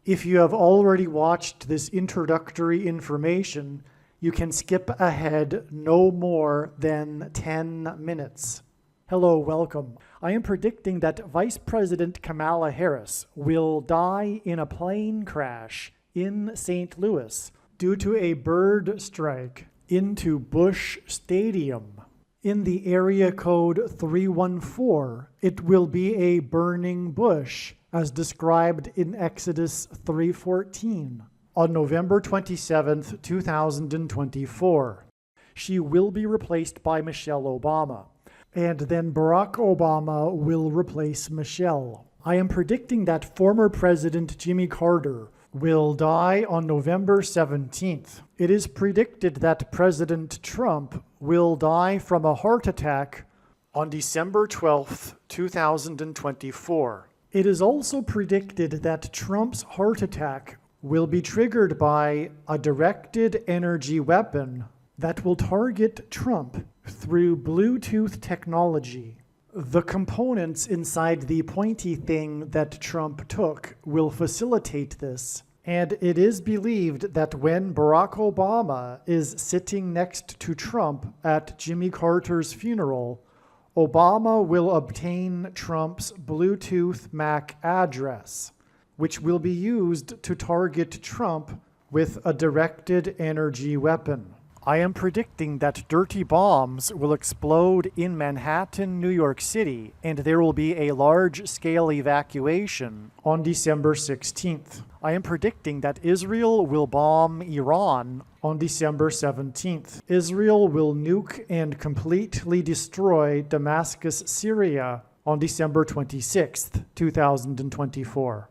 If you have already watched this introductory information, you can skip ahead no more than 10 minutes. Hello, welcome. I am predicting that Vice President Kamala Harris will die in a plane crash in St. Louis due to a bird strike into Busch Stadium. In the area code 314, it will be a burning bush, as described in Exodus 3:14, on November 27, 2024. She will be replaced by Michelle Obama, and then Barack Obama will replace Michelle. I am predicting that former President Jimmy Carter will die on November 17th. It is predicted that President Trump will die from a heart attack on December 12th, 2024. It is also predicted that Trump's heart attack will be triggered by a directed energy weapon that will target Trump through Bluetooth technology. The components inside the pointy thing that Trump took will facilitate this, and it is believed that when Barack Obama is sitting next to Trump at Jimmy Carter's funeral, Obama will obtain Trump's Bluetooth MAC address, which will be used to target Trump with a directed energy weapon. I am predicting that dirty bombs will explode in Manhattan, New York City, and there will be a large-scale evacuation on December 16th. I am predicting that Israel will bomb Iran on December 17th. Israel will nuke and completely destroy Damascus, Syria on December 26th, 2024.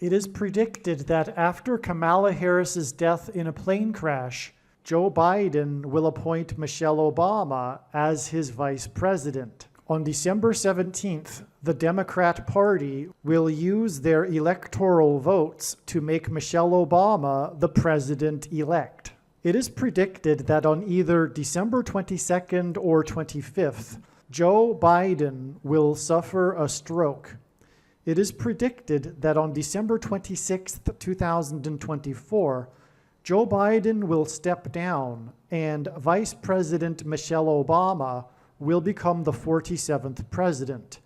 It is predicted that after Kamala Harris's death in a plane crash, Joe Biden will appoint Michelle Obama as his vice president. On December 17th, the Democrat Party will use their electoral votes to make Michelle Obama the president-elect. It is predicted that on either December 22nd or 25th, Joe Biden will suffer a stroke. It is predicted that on December 26th, 2024, Joe Biden will step down and Vice President Michelle Obama will become the 47th president.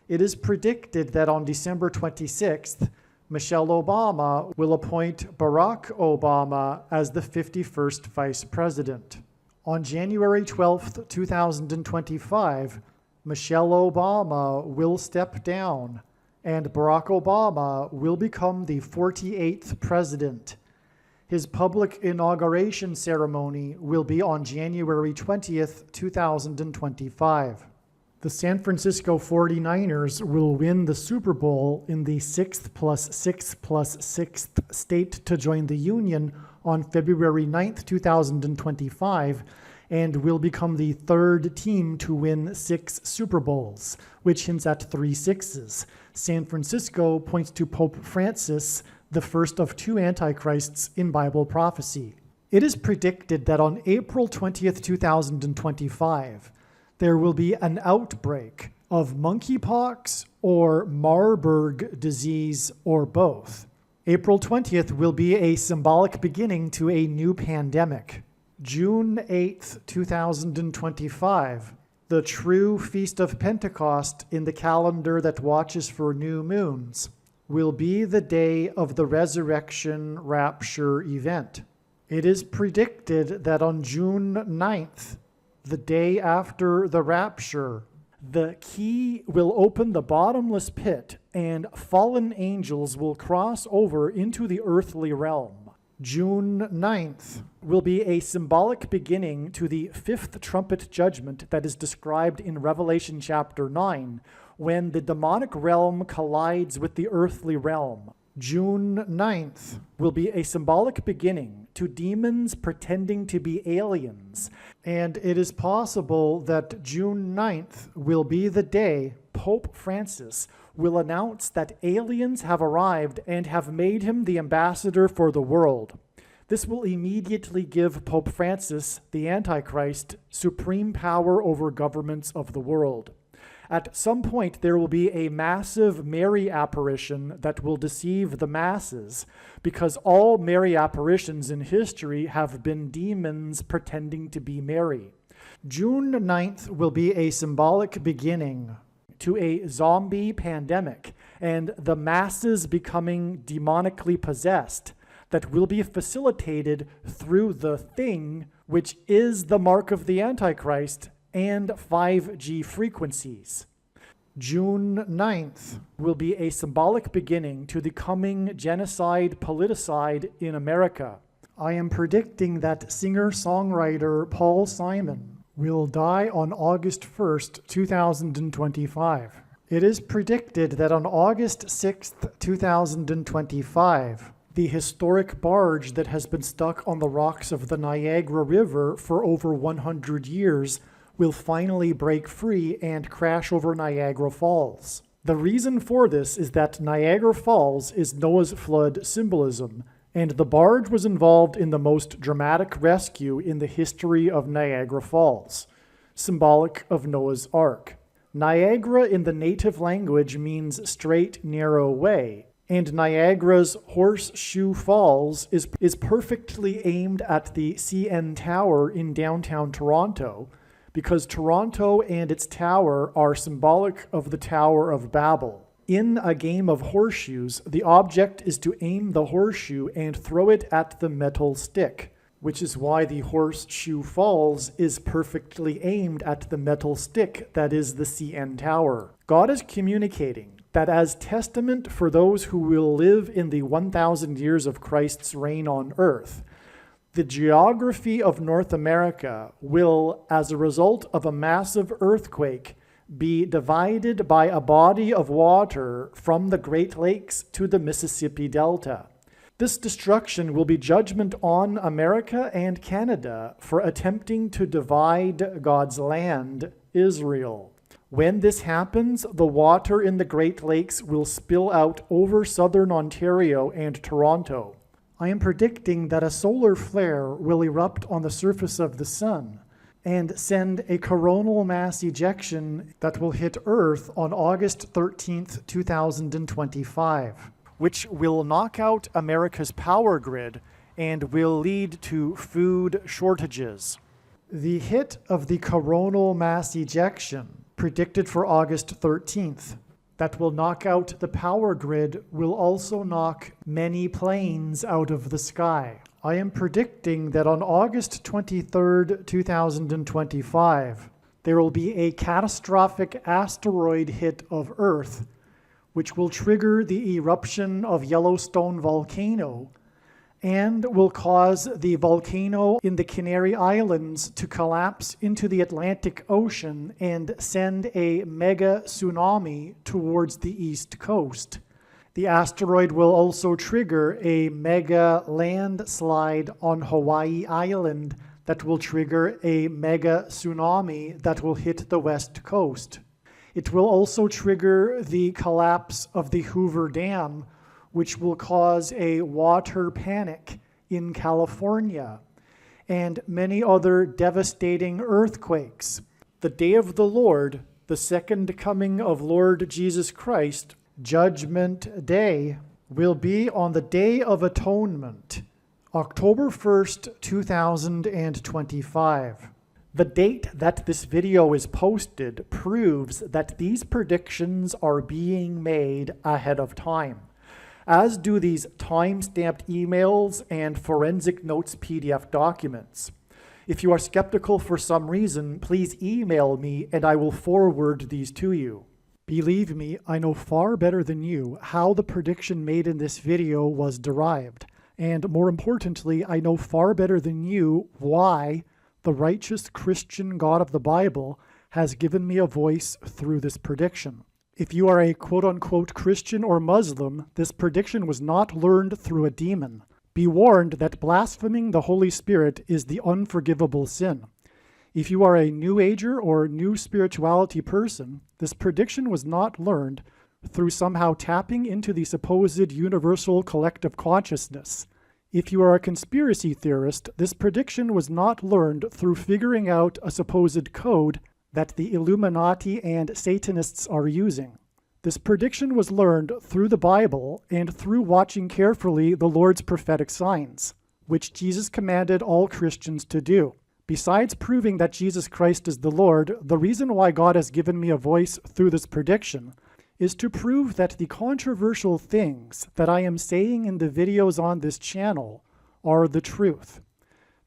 It is predicted that on December 26th, Michelle Obama will appoint Barack Obama as the 51st vice president. On January 12th, 2025, Michelle Obama will step down and Barack Obama will become the 48th president. His public inauguration ceremony will be on January 20th, 2025. The San Francisco 49ers will win the Super Bowl in the 6th plus 6th plus 6th state to join the Union on February 9th, 2025, and will become the third team to win 6 Super Bowls, which hints at 3 sixes. San Francisco points to Pope Francis, the first of 2 antichrists in Bible prophecy. It is predicted that on April 20th, 2025, there will be an outbreak of monkeypox or Marburg disease or both. April 20th will be a symbolic beginning to a new pandemic. June 8th, 2025, the true Feast of Pentecost in the calendar that watches for new moons, will be the day of the resurrection rapture event. It is predicted that on June 9th, the day after the rapture, the key will open the bottomless pit and fallen angels will cross over into the earthly realm. June 9th will be a symbolic beginning to the 5th trumpet judgment that is described in Revelation chapter 9, when the demonic realm collides with the earthly realm. June 9th will be a symbolic beginning to demons pretending to be aliens, and it is possible that June 9th will be the day Pope Francis will announce that aliens have arrived and have made him the ambassador for the world. This will immediately give Pope Francis, the Antichrist, supreme power over governments of the world. At some point, there will be a massive Mary apparition that will deceive the masses, because all Mary apparitions in history have been demons pretending to be Mary. June 9th will be a symbolic beginning to a zombie pandemic and the masses becoming demonically possessed that will be facilitated through the thing, which is the mark of the Antichrist and 5G frequencies. June 9th will be a symbolic beginning to the coming genocide politicide in America. I am predicting that singer-songwriter Paul Simon will die on August 1st, 2025. It is predicted that on August 6th, 2025, the historic barge that has been stuck on the rocks of the Niagara River for over 100 years will finally break free and crash over Niagara Falls. The reason for this is that Niagara Falls is Noah's flood symbolism, and the barge was involved in the most dramatic rescue in the history of Niagara Falls, symbolic of Noah's Ark. Niagara in the native language means straight, narrow way, and Niagara's Horseshoe Falls is perfectly aimed at the CN Tower in downtown Toronto, because Toronto and its tower are symbolic of the Tower of Babel. In a game of horseshoes, the object is to aim the horseshoe and throw it at the metal stick, which is why the Horseshoe Falls is perfectly aimed at the metal stick that is the CN Tower. God is communicating that as testament for those who will live in the 1,000 years of Christ's reign on earth, the geography of North America will, as a result of a massive earthquake, be divided by a body of water from the Great Lakes to the Mississippi Delta. This destruction will be judgment on America and Canada for attempting to divide God's land, Israel. When this happens, the water in the Great Lakes will spill out over southern Ontario and Toronto. I am predicting that a solar flare will erupt on the surface of the sun and send a coronal mass ejection that will hit Earth on August 13th, 2025, which will knock out America's power grid and will lead to food shortages. The hit of the coronal mass ejection, predicted for August 13th, that will knock out the power grid will also knock many planes out of the sky. I am predicting that on August 23rd, 2025, there will be a catastrophic asteroid hit of Earth, which will trigger the eruption of Yellowstone volcano and will cause the volcano in the Canary Islands to collapse into the Atlantic Ocean and send a mega tsunami towards the east coast. The asteroid will also trigger a mega landslide on Hawaii Island that will trigger a mega tsunami that will hit the west coast. It will also trigger the collapse of the Hoover Dam, which will cause a water panic in California, and many other devastating earthquakes. The day of the Lord, the second coming of Lord Jesus Christ, Judgment Day, will be on the Day of Atonement, October 1st, 2025. The date that this video is posted proves that these predictions are being made ahead of time, as do these time-stamped emails and forensic notes PDF documents. If you are skeptical for some reason, please email me and I will forward these to you. Believe me, I know far better than you how the prediction made in this video was derived, and more importantly, I know far better than you why the righteous Christian God of the Bible has given me a voice through this prediction. If you are a quote-unquote Christian or Muslim, this prediction was not learned through a demon. Be warned that blaspheming the Holy Spirit is the unforgivable sin. If you are a New Ager or New Spirituality person, this prediction was not learned through somehow tapping into the supposed universal collective consciousness. If you are a conspiracy theorist, this prediction was not learned through figuring out a supposed code that the Illuminati and Satanists are using. This prediction was learned through the Bible and through watching carefully the Lord's prophetic signs, which Jesus commanded all Christians to do. Besides proving that Jesus Christ is the Lord, the reason why God has given me a voice through this prediction is to prove that the controversial things that I am saying in the videos on this channel are the truth.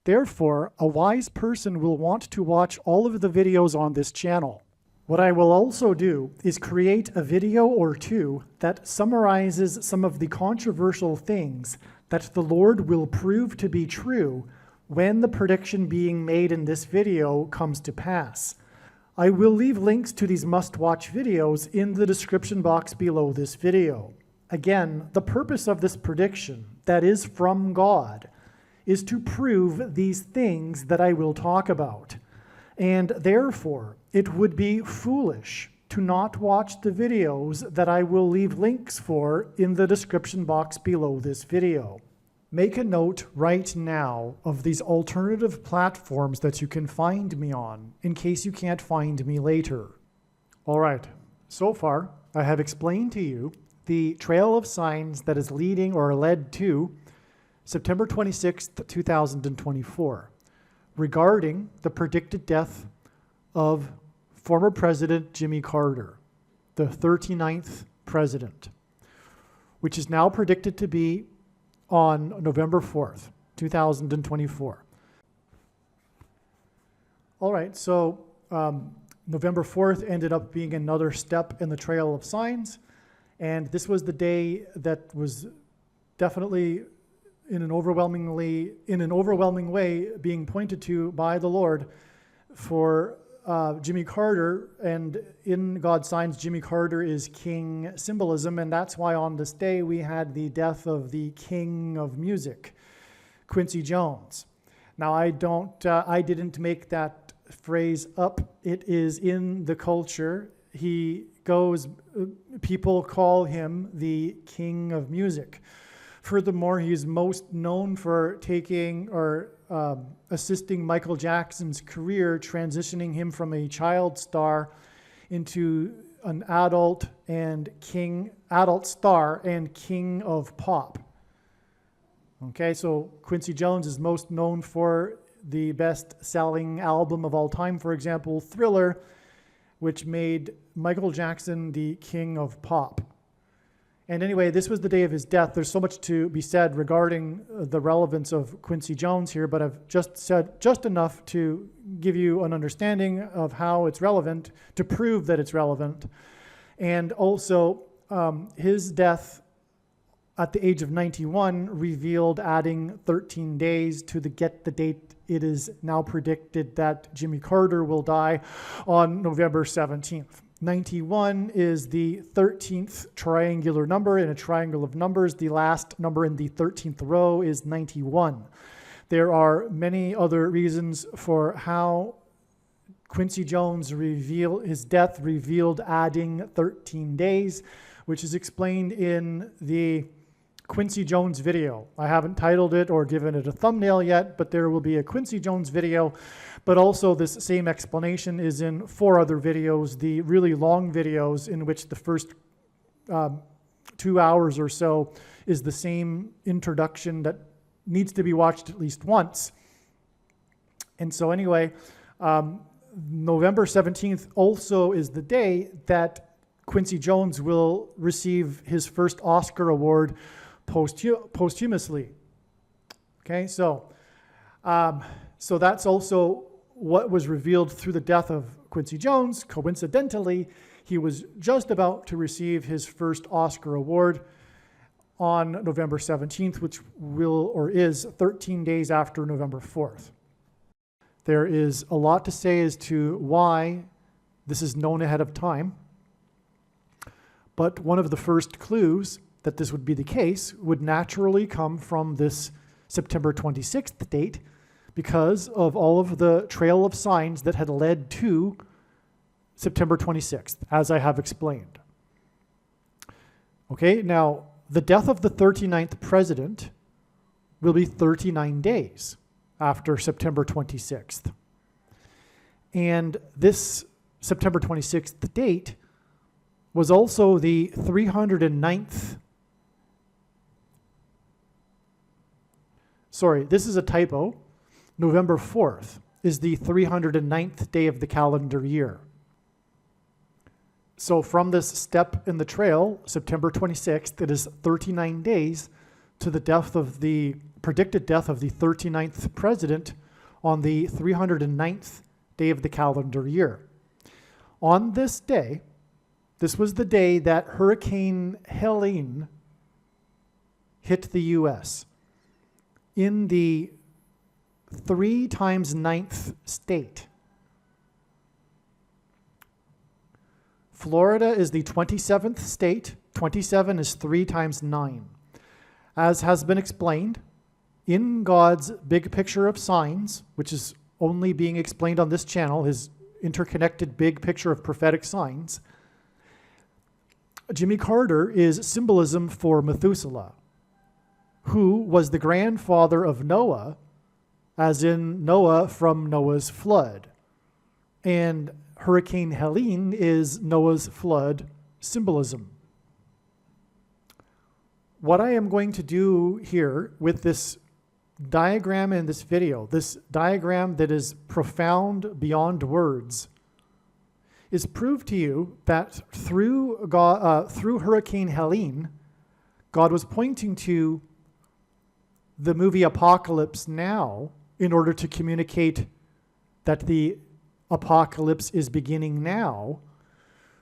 Therefore, a wise person will want to watch all of the videos on this channel. What I will also do is create a video or two that summarizes some of the controversial things that the Lord will prove to be true when the prediction being made in this video comes to pass. I will leave links to these must-watch videos in the description box below this video. Again, the purpose of this prediction, that is from God, is to prove these things that I will talk about. And therefore, it would be foolish to not watch the videos that I will leave links for in the description box below this video. Make a note right now of these alternative platforms that you can find me on, in case you can't find me later. All right, so far I have explained to you the trail of signs that is leading or led to September 26th, 2024, regarding the predicted death of former President Jimmy Carter, the 39th president, which is now predicted to be on November 4th, 2024. All right, so November 4th ended up being another step in the trail of signs, and this was the day that was definitely in an overwhelming way being pointed to by the Lord for Jimmy Carter. And in God's signs, Jimmy Carter is king symbolism, and that's why on this day we had the death of the king of music, Quincy Jones. Now I didn't make that phrase up. It is in the culture. People call him the king of music. Furthermore, he is most known for taking or assisting Michael Jackson's career, transitioning him from a child star into an adult star and king of pop. Okay, so Quincy Jones is most known for the best-selling album of all time, for example, Thriller, which made Michael Jackson the king of pop. And anyway, this was the day of his death. There's so much to be said regarding the relevance of Quincy Jones here, but I've just said just enough to give you an understanding of how it's relevant, to prove that it's relevant. And also, his death at the age of 91 revealed adding 13 days to the date. It is now predicted that Jimmy Carter will die on November 17th. 91 is the 13th triangular number in a triangle of numbers. The last number in the 13th row is 91. There are many other reasons for how Quincy Jones his death revealed adding 13 days, which is explained in the Quincy Jones video. I haven't titled it or given it a thumbnail yet, but there will be a Quincy Jones video. But also this same explanation is in 4 other videos, the really long videos in which the first 2 hours or so is the same introduction that needs to be watched at least once. And so anyway, November 17th also is the day that Quincy Jones will receive his first Oscar award posthumously. Okay, so that's also what was revealed through the death of Quincy Jones. Coincidentally, he was just about to receive his first Oscar award on November 17th, which is 13 days after November 4th. There is a lot to say as to why this is known ahead of time, but one of the first clues that this would be the case would naturally come from this September 26th date, because of all of the trail of signs that had led to September 26th, as I have explained. Okay, now the death of the 39th president will be 39 days after September 26th. And this September 26th date was also the 309th. Sorry, this is a typo. November 4th is the 309th day of the calendar year. So from this step in the trail, September 26th, it is 39 days to the predicted death of the 39th president on the 309th day of the calendar year. On this day, this was the day that Hurricane Helene hit the U.S. in the 3 times 9th state. Florida is the 27th state. 27 is 3 times 9. As has been explained, in God's big picture of signs, which is only being explained on this channel, his interconnected big picture of prophetic signs, Jimmy Carter is symbolism for Methuselah, who was the grandfather of Noah, as in Noah from Noah's flood. And Hurricane Helene is Noah's flood symbolism. What I am going to do here with this diagram in this video, this diagram that is profound beyond words, is prove to you that through Hurricane Helene, God was pointing to the movie Apocalypse Now in order to communicate that the apocalypse is beginning now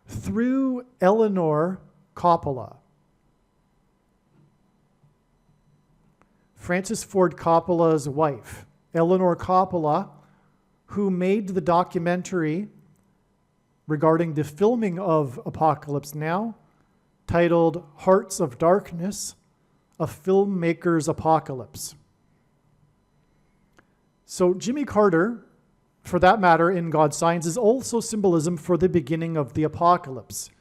through Eleanor Coppola. Francis Ford Coppola's wife, Eleanor Coppola, who made the documentary regarding the filming of Apocalypse Now, titled Hearts of Darkness, A Filmmaker's Apocalypse. So Jimmy Carter, for that matter, in God's signs, is also symbolism for the beginning of the apocalypse.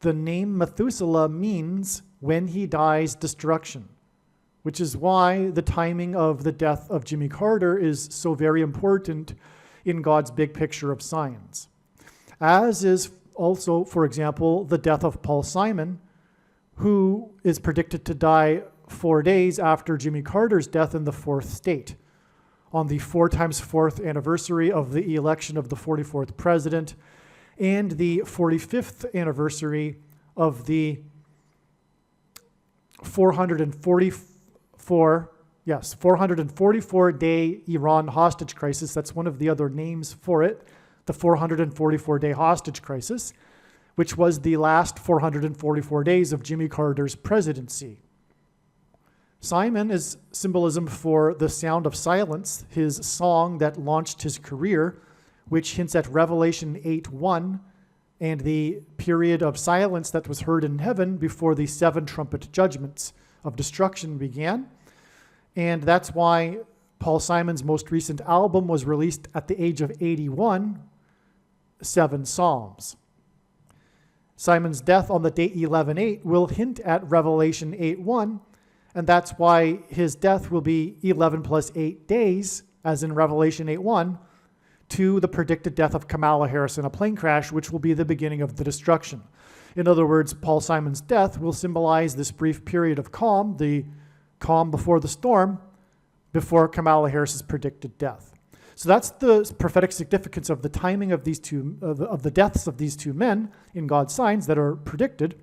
The name Methuselah means when he dies, destruction, which is why the timing of the death of Jimmy Carter is so very important in God's big picture of signs. As is also, for example, the death of Paul Simon, who is predicted to die 4 days after Jimmy Carter's death in the 4th state, on the 4 times 4th anniversary of the election of the 44th president, and the 45th anniversary of the 444-day Iran hostage crisis. That's one of the other names for it, the 444-day hostage crisis, which was the last 444 days of Jimmy Carter's presidency. Simon is symbolism for the sound of silence, his song that launched his career, which hints at Revelation 8:1 and the period of silence that was heard in heaven before the 7 trumpet judgments of destruction began. And that's why Paul Simon's most recent album was released at the age of 81, 7 Psalms. Simon's death on the date 11/8 will hint at Revelation 8:1, and that's why his death will be 11 plus 8 days, as in Revelation 8:1, to the predicted death of Kamala Harris in a plane crash, which will be the beginning of the destruction. In other words, Paul Simon's death will symbolize this brief period of calm, the calm before the storm, before Kamala Harris's predicted death. So that's the prophetic significance of the timing of these two, of the deaths of these two men in God's signs that are predicted.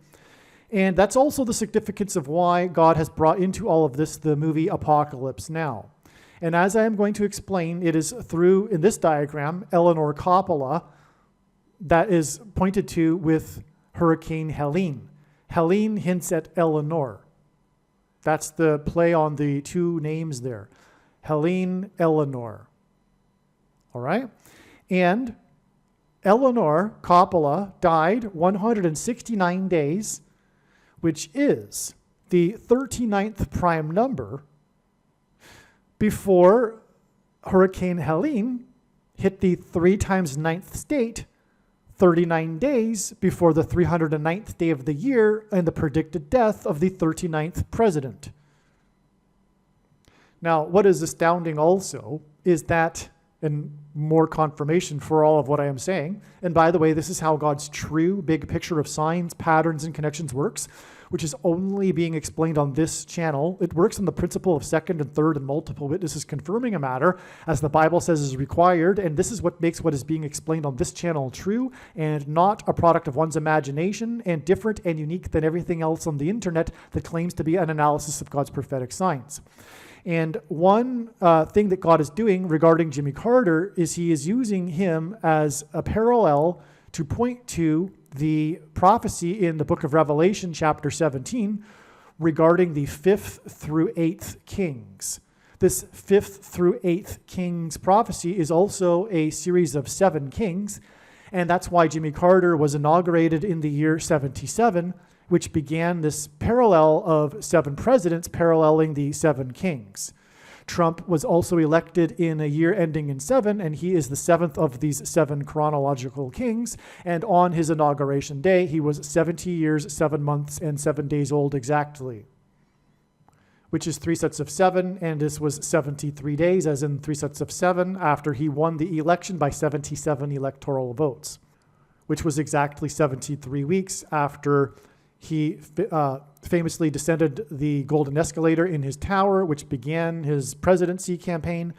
And that's also the significance of why God has brought into all of this the movie Apocalypse Now. And as I am going to explain, it is through, in this diagram, Eleanor Coppola, that is pointed to with Hurricane Helene. Helene hints at Eleanor. That's the play on the two names there. Helene, Eleanor. All right? And Eleanor Coppola died 169 days, which is the 39th prime number before Hurricane Helene hit the 3 times 9th state 39 days before the 309th day of the year and the predicted death of the 39th president. Now, what is astounding also is that and more confirmation for all of what I am saying. And by the way, this is how God's true big picture of signs, patterns, and connections works, which is only being explained on this channel. It works on the principle of second and third and multiple witnesses confirming a matter, as the Bible says is required, and this is what makes what is being explained on this channel true and not a product of one's imagination and different and unique than everything else on the internet that claims to be an analysis of God's prophetic signs. And one thing that God is doing regarding Jimmy Carter is he is using him as a parallel to point to the prophecy in the book of Revelation, chapter 17, regarding the 5th through 8th kings. This 5th through 8th kings prophecy is also a series of 7 kings, and that's why Jimmy Carter was inaugurated in the year 77, which began this parallel of 7 presidents paralleling the 7 kings. Trump was also elected in a year ending in 7, and he is the 7th of these 7 chronological kings. And on his inauguration day, he was 70 years, 7 months, and 7 days old exactly, which is 3 sets of 7, and this was 73 days, as in 3 sets of 7, after he won the election by 77 electoral votes, which was exactly 73 weeks after he famously descended the golden escalator in his tower, which began his presidency campaign.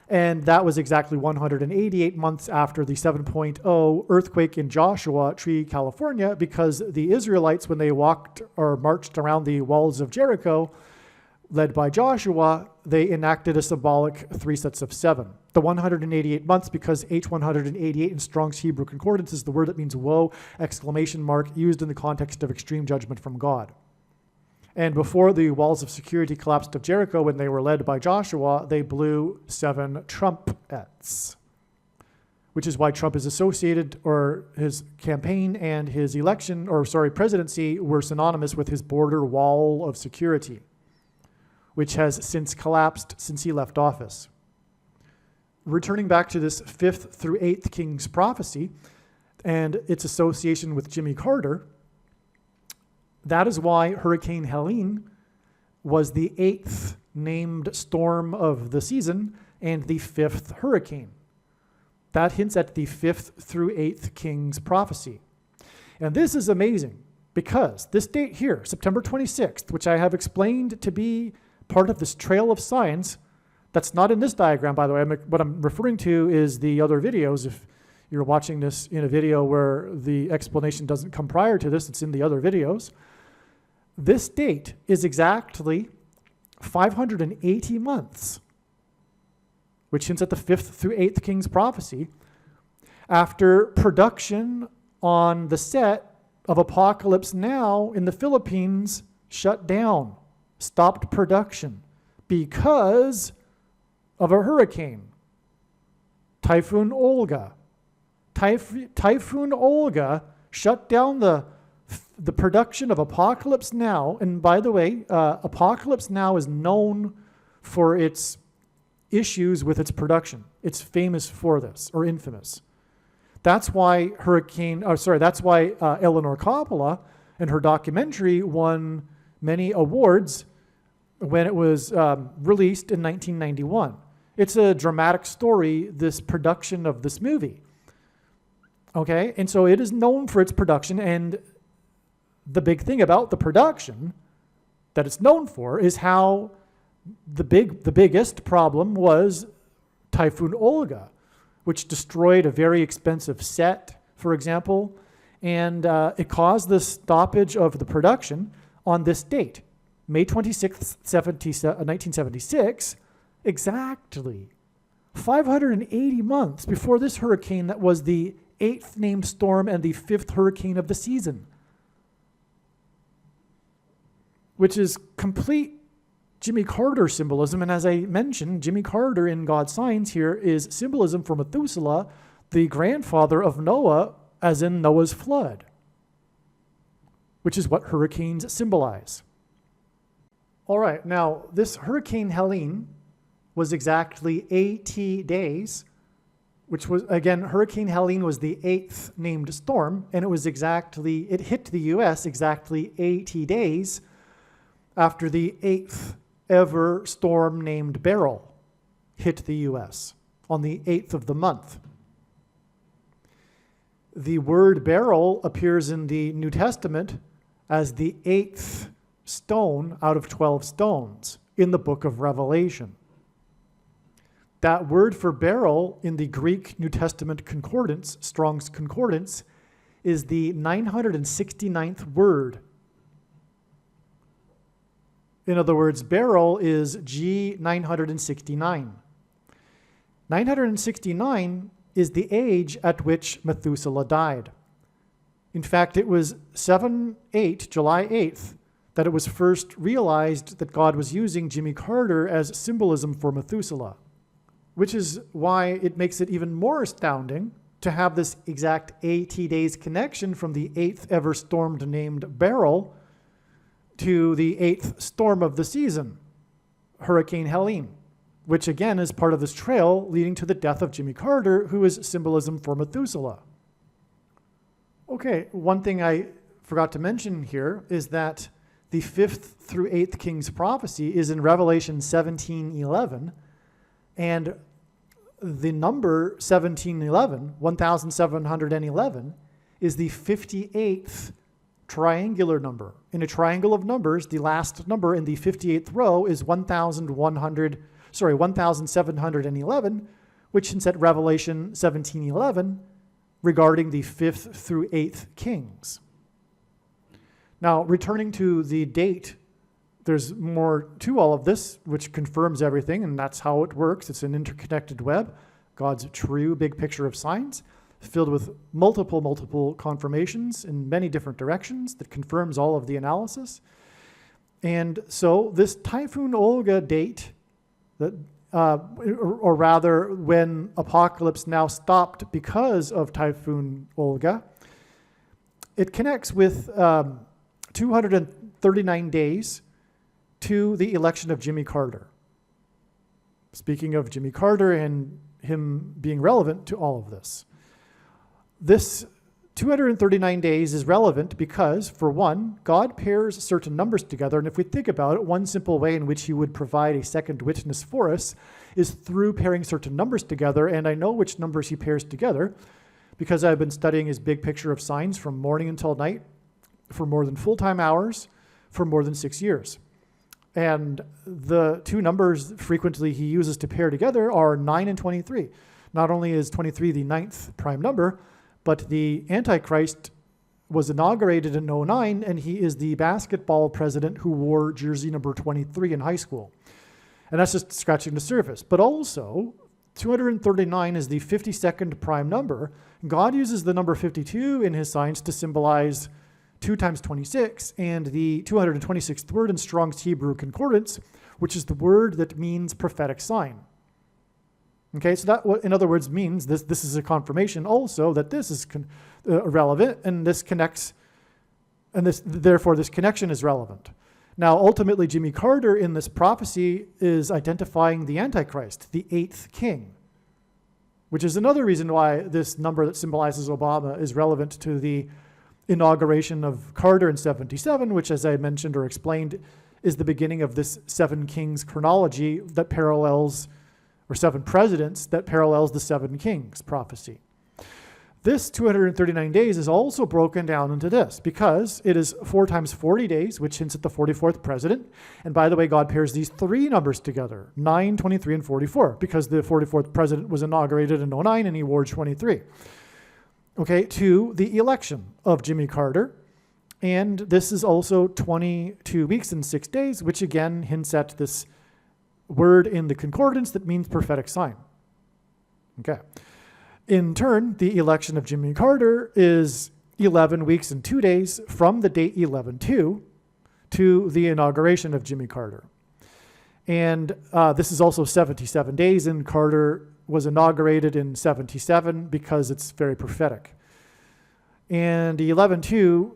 And that was exactly 188 months after the 7.0 earthquake in Joshua Tree, California, because the Israelites, when they walked or marched around the walls of Jericho, led by Joshua, they enacted a symbolic 3 sets of 7. The 188 months, because H188 in Strong's Hebrew Concordance is the word that means woe, exclamation mark, used in the context of extreme judgment from God. And before the walls of security collapsed of Jericho, when they were led by Joshua, they blew 7 trumpets, which is why Trump is associated, or his campaign and his presidency were synonymous with his border wall of security, which has since collapsed since he left office. Returning back to this 5th through 8th king's prophecy and its association with Jimmy Carter, that is why Hurricane Helene was the 8th named storm of the season and the 5th hurricane. That hints at the 5th through 8th king's prophecy. And this is amazing because this date here, September 26th, which I have explained to be part of this trail of signs, that's not in this diagram, by the way. What I'm referring to is the other videos. If you're watching this in a video where the explanation doesn't come prior to this, it's in the other videos. This date is exactly 580 months, which hints at the 5th through 8th king's prophecy, after production on the set of Apocalypse Now in the Philippines shut down, stopped production because of a hurricane, Typhoon Olga. Typhoon Olga shut down the production of Apocalypse Now. And by the way, Apocalypse Now is known for its issues with its production. It's famous for this, or infamous. That's why Eleanor Coppola and her documentary won many awards when it was released in 1991. It's a dramatic story, this production of this movie. Okay, and so it is known for its production, and the big thing about the production that it's known for is how the biggest problem was Typhoon Olga, which destroyed a very expensive set, for example, and it caused the stoppage of the production on this date, May 26th, 1976, exactly 580 months before this hurricane that was the 8th named storm and the 5th hurricane of the season, which is complete Jimmy Carter symbolism. And as I mentioned, Jimmy Carter in God's signs here is symbolism for Methuselah, the grandfather of Noah, as in Noah's flood, which is what hurricanes symbolize. All right, now this Hurricane Helene was exactly 80 days, which was, again, Hurricane Helene was the 8th named storm, and it hit the U.S. exactly 80 days after the 8th ever storm named Beryl hit the U.S. on the 8th of the month. The word beryl appears in the New Testament as the 8th stone out of 12 stones in the book of Revelation. That word for beryl in the Greek New Testament concordance, Strong's Concordance, is the 969th word. In other words, beryl is G969. 969 is the age at which Methuselah died. In fact, it was July 8th, that it was first realized that God was using Jimmy Carter as symbolism for Methuselah, which is why it makes it even more astounding to have this exact 80 days connection from the 8th ever stormed named Beryl to the 8th storm of the season, Hurricane Helene, which again is part of this trail leading to the death of Jimmy Carter, who is symbolism for Methuselah. Okay, one thing I forgot to mention here is that the 5th through 8th king's prophecy is in Revelation 17:11, and the number 1711, is the 58th triangular number. In a triangle of numbers, the last number in the 58th row is 1711, which is at Revelation 17:11 regarding the 5th through 8th kings. Now, returning to the date, there's more to all of this, which confirms everything, and that's how it works. It's an interconnected web, God's true big picture of science, filled with multiple confirmations in many different directions that confirms all of the analysis. And so this Typhoon Olga date, that, or rather when Apocalypse Now stopped because of Typhoon Olga, it connects with 239 days to the election of Jimmy Carter. Speaking of Jimmy Carter and him being relevant to all of this. This 239 days is relevant because, for one, God pairs certain numbers together, and if we think about it, one simple way in which he would provide a second witness for us is through pairing certain numbers together, and I know which numbers he pairs together because I've been studying his big picture of signs from morning until night for more than full-time hours for more than 6 years. And the two numbers frequently he uses to pair together are 9 and 23. Not only is 23 the 9th prime number, but the Antichrist was inaugurated in 2009, and he is the basketball president who wore jersey number 23 in high school. And that's just scratching the surface. But also, 239 is the 52nd prime number. God uses the number 52 in his signs to symbolize 2 times 26, and the 226th word in Strong's Hebrew Concordance, which is the word that means prophetic sign. Okay, so that, in other words, means this is a confirmation also that this is relevant, and this connects, and therefore this connection is relevant. Now, ultimately, Jimmy Carter in this prophecy is identifying the Antichrist, the 8th king, which is another reason why this number that symbolizes Obama is relevant to the inauguration of Carter in 77, which, as I mentioned or explained, is the beginning of this 7 kings chronology that parallels, or 7 presidents that parallels the 7 kings prophecy. This 239 days is also broken down into this because it is 4 times 40 days, which hints at the 44th president. And by the way, God pairs these 3 numbers together, 9, 23, and 44, because the 44th president was inaugurated in 2009 and he wore 23. Okay, to the election of Jimmy Carter. And this is also 22 weeks and 6 days, which again hints at this word in the concordance that means prophetic sign. Okay. In turn, the election of Jimmy Carter is 11 weeks and 2 days from the date 11/2 to the inauguration of Jimmy Carter. And this is also 77 days, and Carter was inaugurated in 77 because it's very prophetic. And the 11/2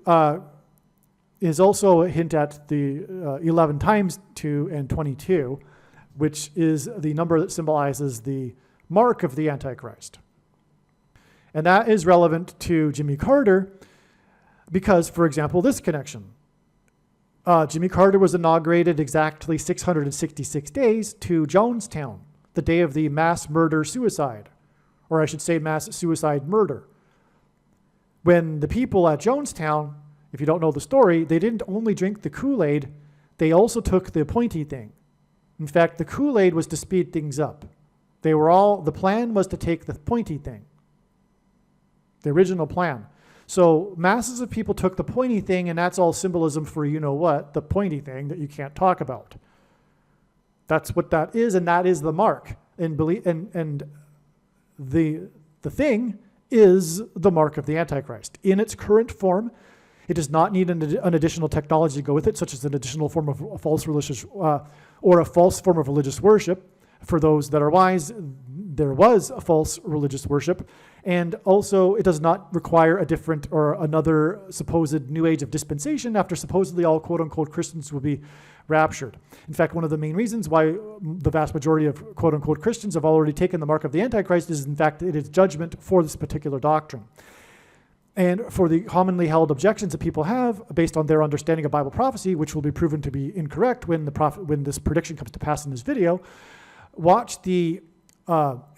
is also a hint at the 11 times 2 and 22, which is the number that symbolizes the mark of the Antichrist. And that is relevant to Jimmy Carter because, for example, this connection. Jimmy Carter was inaugurated exactly 666 days to Jonestown, the day of the mass murder-suicide, or I should say mass suicide murder. When the people at Jonestown, if you don't know the story, they didn't only drink the Kool-Aid, they also took the pointy thing. In fact, the Kool-Aid was to speed things up. The plan was to take the pointy thing, the original plan. So masses of people took the pointy thing, and that's all symbolism for you know what, the pointy thing that you can't talk about. That's what that is, and that is the mark. And the thing is the mark of the Antichrist. In its current form, it does not need an additional technology to go with it, such as an additional form of a false religious or a false form of religious worship. For those that are wise, there was a false religious worship, and also it does not require a different or another supposed new age of dispensation after supposedly all quote-unquote Christians will be raptured. In fact, one of the main reasons why the vast majority of quote-unquote Christians have already taken the mark of the Antichrist is, in fact, it is judgment for this particular doctrine. And for the commonly held objections that people have based on their understanding of Bible prophecy, which will be proven to be incorrect when this prediction comes to pass in this video, watch the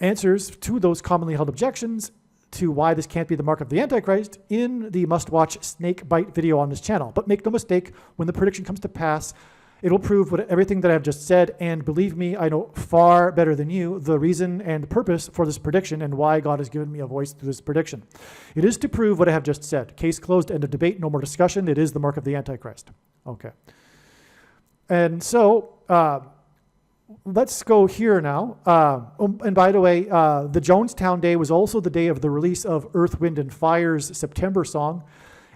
answers to those commonly held objections to why this can't be the mark of the Antichrist in the must-watch snake bite video on this channel. But make no mistake, when the prediction comes to pass, it'll prove everything that I've just said, and believe me, I know far better than you the reason and purpose for this prediction and why God has given me a voice through this prediction. It is to prove what I have just said. Case closed, end of debate, no more discussion. It is the mark of the Antichrist. Okay. And so, let's go here now. And by the way, the Jonestown Day was also the day of the release of Earth, Wind, and Fire's September song.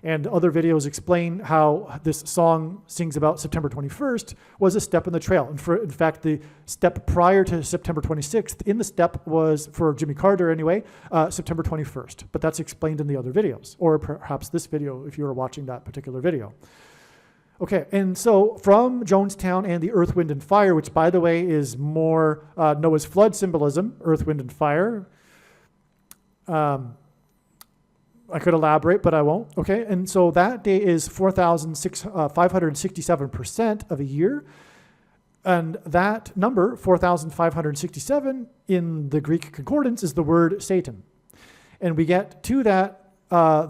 And other videos explain how this song sings about September 21st was a step in the trail. And in fact, the step prior to September 26th in the step was, for Jimmy Carter anyway, September 21st. But that's explained in the other videos, or perhaps this video if you were watching that particular video. Okay, and so from Jonestown and the Earth, Wind, and Fire, which, by the way, is more Noah's flood symbolism, Earth, Wind, and Fire. I could elaborate, but I won't. Okay, and so that day is 4,567% of a year. And that number, 4,567, in the Greek concordance is the word Satan. And we get to that,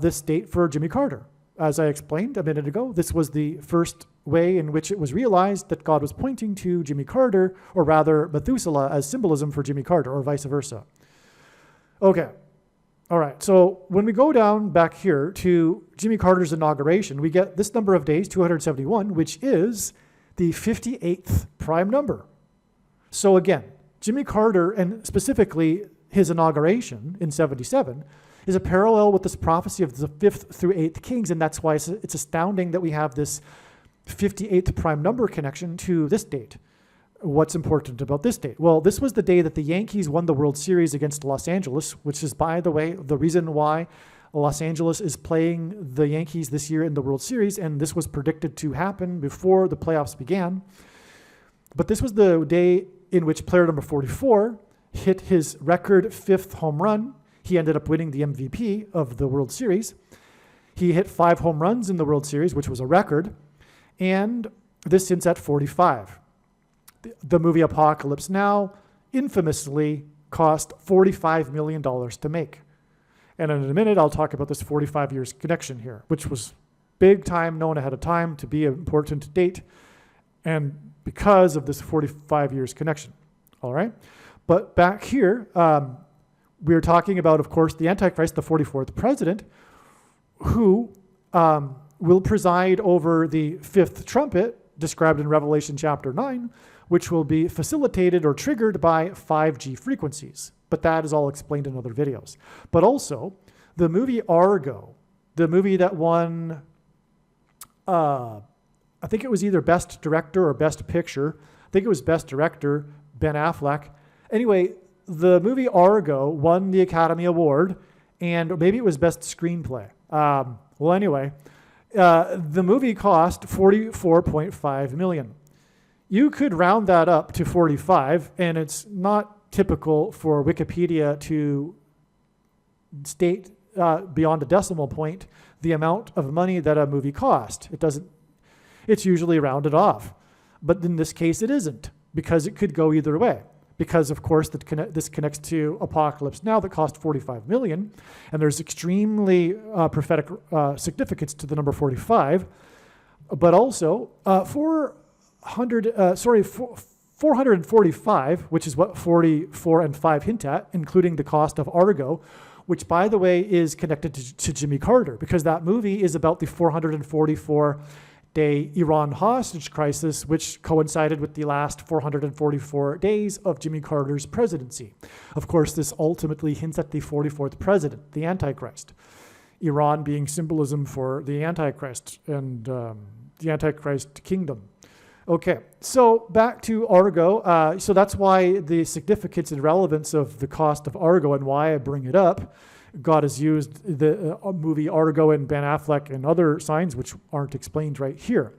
this date for Jimmy Carter. As I explained a minute ago, this was the first way in which it was realized that God was pointing to Jimmy Carter, or rather Methuselah, as symbolism for Jimmy Carter, or vice versa. Okay, all right, so when we go down back here to Jimmy Carter's inauguration, we get this number of days, 271, which is the 58th prime number. So again, Jimmy Carter, and specifically his inauguration in 77, is a parallel with this prophecy of the 5th through 8th kings, and that's why it's astounding that we have this 58th prime number connection to this date. What's important about this date? Well, this was the day that the Yankees won the World Series against Los Angeles, which is, by the way, the reason why Los Angeles is playing the Yankees this year in the World Series, and this was predicted to happen before the playoffs began. But this was the day in which player number 44 hit his record 5th home run. He ended up winning the MVP of the World Series. He hit 5 home runs in the World Series, which was a record, and this since at 45. The movie Apocalypse Now infamously cost $45 million to make. And in a minute, I'll talk about this 45 years connection here, which was big time known ahead of time to be an important date, and because of this 45 years connection. All right? But back here, we're talking about, of course, the Antichrist, the 44th president, who will preside over the 5th trumpet, described in Revelation chapter 9, which will be facilitated or triggered by 5G frequencies. But that is all explained in other videos. But also, the movie Argo, the movie that won, I think it was either Best Director or Best Picture. I think it was Best Director, Ben Affleck. Anyway, the movie Argo won the Academy Award, and maybe it was Best Screenplay. Well, anyway, the movie cost $44.5 million. You could round that up to 45, and it's not typical for Wikipedia to state beyond a decimal point the amount of money that a movie cost. It doesn't. It's usually rounded off. But in this case, it isn't, because it could go either way. because of course this connects to Apocalypse Now that cost $45 million, and there's extremely prophetic significance to the number 45, but also 445, which is what 44 and 5 hint at, including the cost of Argo, which, by the way, is connected to Jimmy Carter, because that movie is about the 444-day Iran hostage crisis, which coincided with the last 444 days of Jimmy Carter's presidency. Of course, this ultimately hints at the 44th president, the Antichrist. Iran being symbolism for the Antichrist and the Antichrist kingdom. Okay, so back to Argo. So that's why the significance and relevance of the cost of Argo and why I bring it up. God has used the movie Argo and Ben Affleck and other signs which aren't explained right here.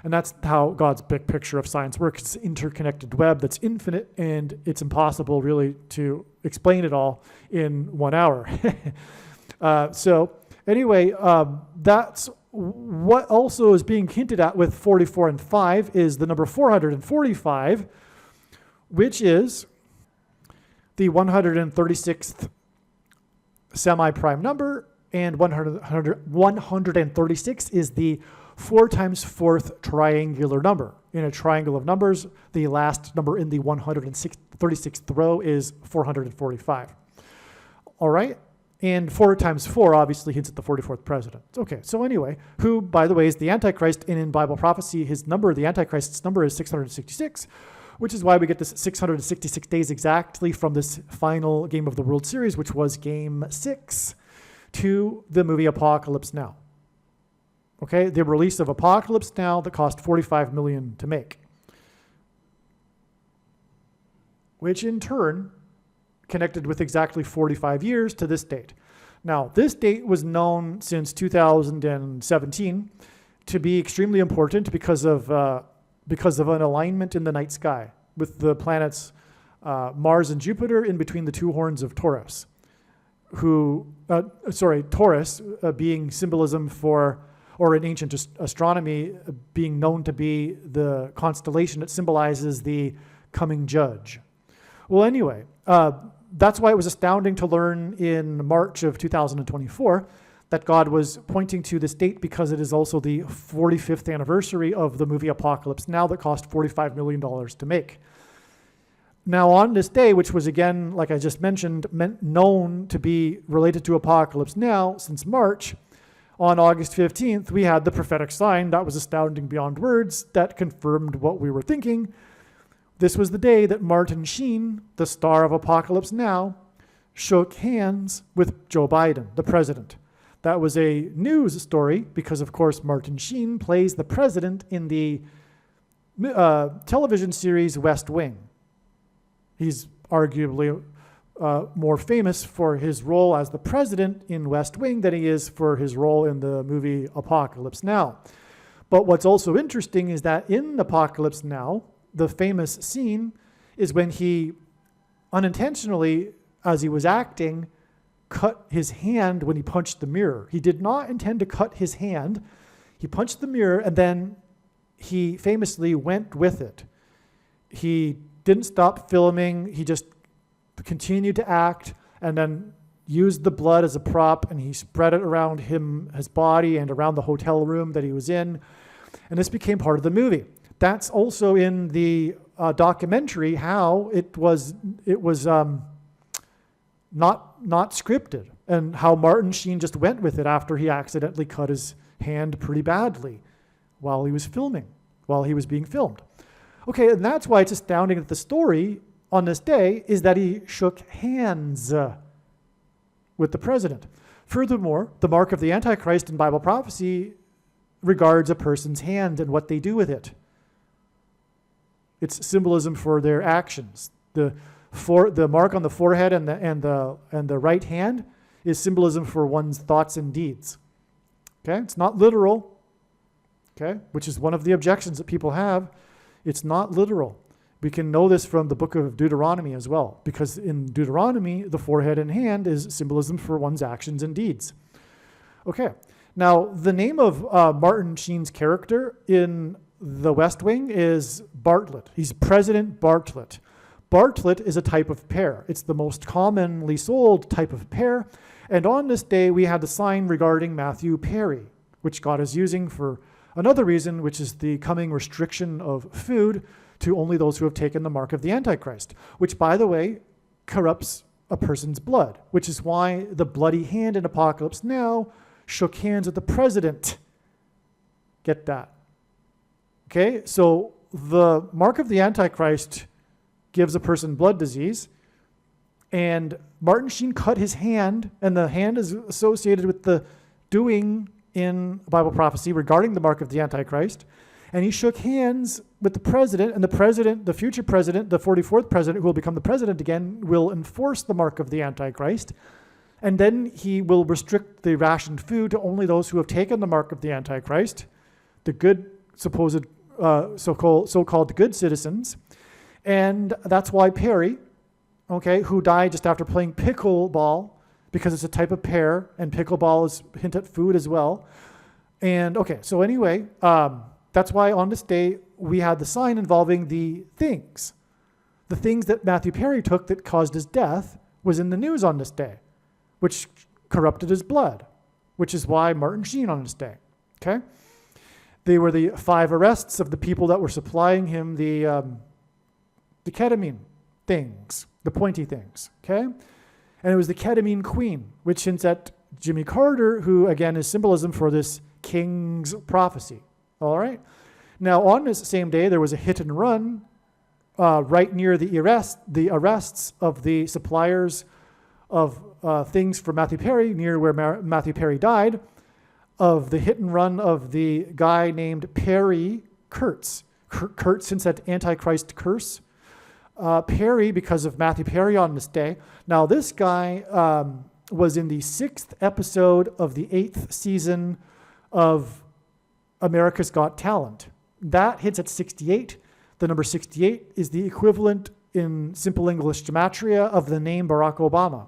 And that's how God's big picture of science works. It's an interconnected web that's infinite, and it's impossible really to explain it all in 1 hour. So anyway, that's what also is being hinted at with 44 and 5 is the number 445, which is the 136th semi-prime number, and 136 is the 4 times 4th triangular number. In a triangle of numbers, the last number in the 136th row is 445. All right? And 4 times 4 obviously hints at the 44th president. Okay, so anyway, who, by the way, is the Antichrist, and in Bible prophecy, his number, the Antichrist's number is 666, which is why we get this 666 days exactly from this final game of the World Series, which was Game 6, to the movie Apocalypse Now. Okay, the release of Apocalypse Now that cost $45 million to make, which in turn connected with exactly 45 years to this date. Now, this date was known since 2017 to be extremely important because of an alignment in the night sky with the planets Mars and Jupiter in between the 2 horns of Taurus. Taurus being symbolism for, or in ancient astronomy, being known to be the constellation that symbolizes the coming judge. Well, anyway, that's why it was astounding to learn in March of 2024 that God was pointing to this date, because it is also the 45th anniversary of the movie Apocalypse Now that cost $45 million to make. Now, on this day, which was again, like I just mentioned, known to be related to Apocalypse Now since March, on August 15th, we had the prophetic sign that was astounding beyond words that confirmed what we were thinking. This was the day that Martin Sheen, the star of Apocalypse Now, shook hands with Joe Biden, the president. That was a news story because, of course, Martin Sheen plays the president in the television series West Wing. He's arguably more famous for his role as the president in West Wing than he is for his role in the movie Apocalypse Now. But what's also interesting is that in Apocalypse Now, the famous scene is when he unintentionally, as he was acting, cut his hand when he punched the mirror. He did not intend to cut his hand. He punched the mirror, and then he famously went with it. He didn't stop filming. He just continued to act, and then used the blood as a prop, and he spread it around his body and around the hotel room that he was in. And this became part of the movie. That's also in the documentary how it was not scripted, and how Martin Sheen just went with it after he accidentally cut his hand pretty badly while he was being filmed. Okay, and that's why it's astounding that the story on this day is that he shook hands with the president. Furthermore, the mark of the Antichrist in Bible prophecy regards a person's hand and what they do with it. It's symbolism for their actions. The mark on the forehead and the right hand is symbolism for one's thoughts and deeds. Okay, it's not literal. Okay, which is one of the objections that people have. It's not literal. We can know this from the book of Deuteronomy as well, because in Deuteronomy, the forehead and hand is symbolism for one's actions and deeds. Okay, now the name of Martin Sheen's character in The West Wing is Bartlett. He's President Bartlett. Bartlett is a type of pear. It's the most commonly sold type of pear. And on this day, we had the sign regarding Matthew Perry, which God is using for another reason, which is the coming restriction of food to only those who have taken the mark of the Antichrist, which, by the way, corrupts a person's blood, which is why the bloody hand in Apocalypse Now shook hands with the president. Get that? Okay, so the mark of the Antichrist gives a person blood disease, and Martin Sheen cut his hand, and the hand is associated with the doing in Bible prophecy regarding the mark of the Antichrist, and he shook hands with the president, and the president, the future president, the 44th president, who will become the president again, will enforce the mark of the Antichrist, and then he will restrict the rationed food to only those who have taken the mark of the Antichrist, the good supposed so-called good citizens. And that's why Perry, okay, who died just after playing pickleball, because it's a type of pear, and pickleball is hint at food as well. And okay, so anyway, that's why on this day we had the sign involving the things. The things that Matthew Perry took that caused his death was in the news on this day, which corrupted his blood, which is why Martin Sheen on this day, okay? They were the 5 arrests of the people that were supplying him the ketamine things, the pointy things, okay? And it was the ketamine queen, which hints at Jimmy Carter, who again is symbolism for this king's prophecy, all right? Now on this same day, there was a hit and run right near the arrests of the suppliers of things for Matthew Perry, near where Matthew Perry died, of the hit and run of the guy named Perry Kurtz. Kurtz hints at Antichrist curse. Perry, because of Matthew Perry on this day. Now, this guy was in the 6th episode of the 8th season of America's Got Talent. That hits at 68. The number 68 is the equivalent in simple English gematria of the name Barack Obama.